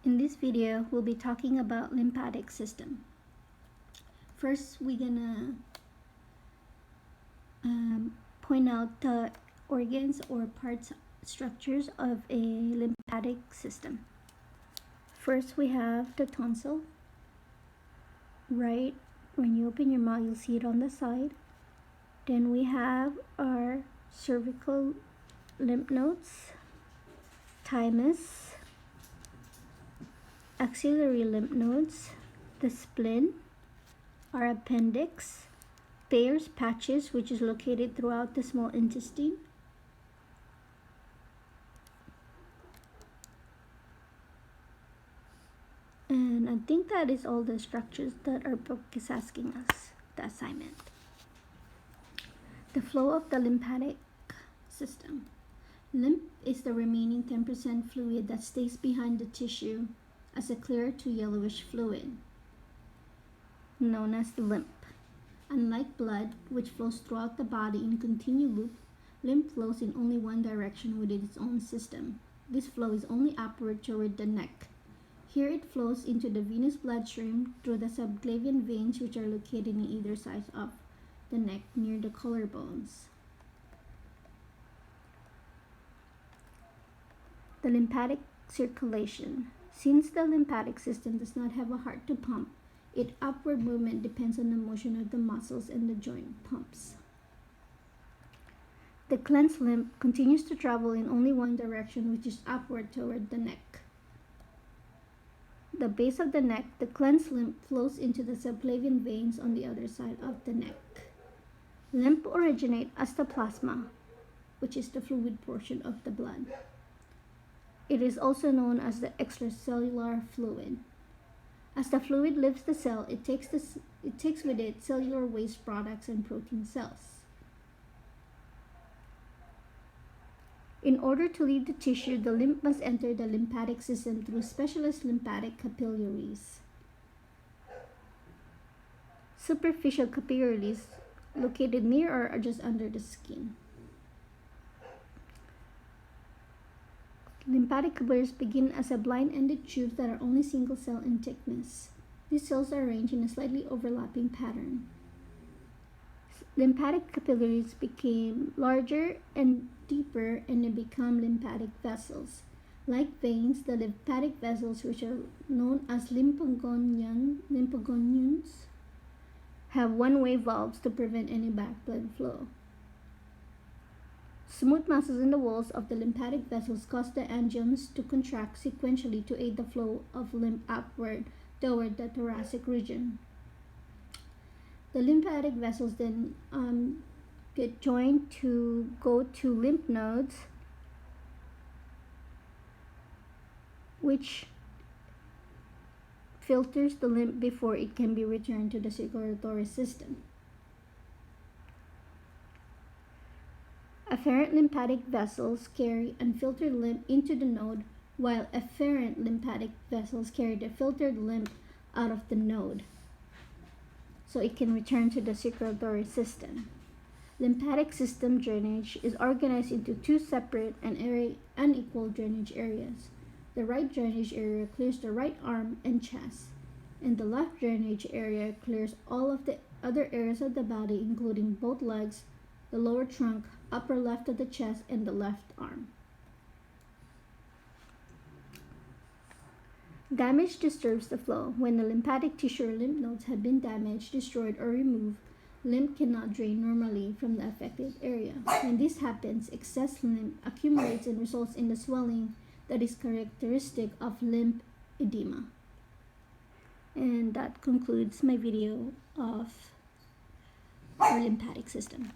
In this video, we'll be talking about lymphatic system. First, we're gonna point out the organs or parts structures of a lymphatic system. First, we have the tonsil. Right when you open your mouth, you'll see it on the side. Then we have our cervical lymph nodes, thymus, axillary lymph nodes, the spleen, our appendix, Peyer's patches, which is located throughout the small intestine, and I think that is all the structures that our book is asking us the assignment. The flow of the lymphatic system. Lymph is the remaining 10% fluid that stays behind the tissue as a clear to yellowish fluid, known as the lymph. Unlike blood, which flows throughout the body in continued loop, lymph flows in only one direction within its own system. This flow is only upward toward the neck. Here it flows into the venous bloodstream through the subclavian veins, which are located on either side of the neck near the collarbones. The lymphatic circulation. Since the lymphatic system does not have a heart to pump, its upward movement depends on the motion of the muscles and the joint pumps. The cleansed lymph continues to travel in only one direction, which is upward toward the neck. The base of the neck, the cleansed lymph flows into the subclavian veins on the other side of the neck. Lymph originates as the plasma, which is the fluid portion of the blood. It is also known as the extracellular fluid. As the fluid leaves the cell, it takes with it cellular waste products and protein cells. In order to leave the tissue, the lymph must enter the lymphatic system through specialized lymphatic capillaries. Superficial capillaries located near or just under the skin. Lymphatic capillaries begin as a blind-ended tubes that are only single cell in thickness. These cells are arranged in a slightly overlapping pattern. Lymphatic capillaries became larger and deeper, and they become lymphatic vessels. Like veins, the lymphatic vessels, which are known as lymphogonians, have one-way valves to prevent any back blood flow. Smooth muscles in the walls of the lymphatic vessels cause the angioms to contract sequentially to aid the flow of lymph upward toward the thoracic region. The lymphatic vessels then get joined to go to lymph nodes, which filters the lymph before it can be returned to the circulatory system. Afferent lymphatic vessels carry unfiltered lymph into the node, while efferent lymphatic vessels carry the filtered lymph out of the node, so it can return to the circulatory system. Lymphatic system drainage is organized into two separate and unequal drainage areas. The right drainage area clears the right arm and chest, and the left drainage area clears all of the other areas of the body, including both legs, the lower trunk, upper left of the chest, and the left arm. Damage disturbs the flow. When the lymphatic tissue or lymph nodes have been damaged, destroyed, or removed, lymph cannot drain normally from the affected area. When this happens, excess lymph accumulates and results in the swelling that is characteristic of lymphedema. And that concludes my video of our lymphatic system.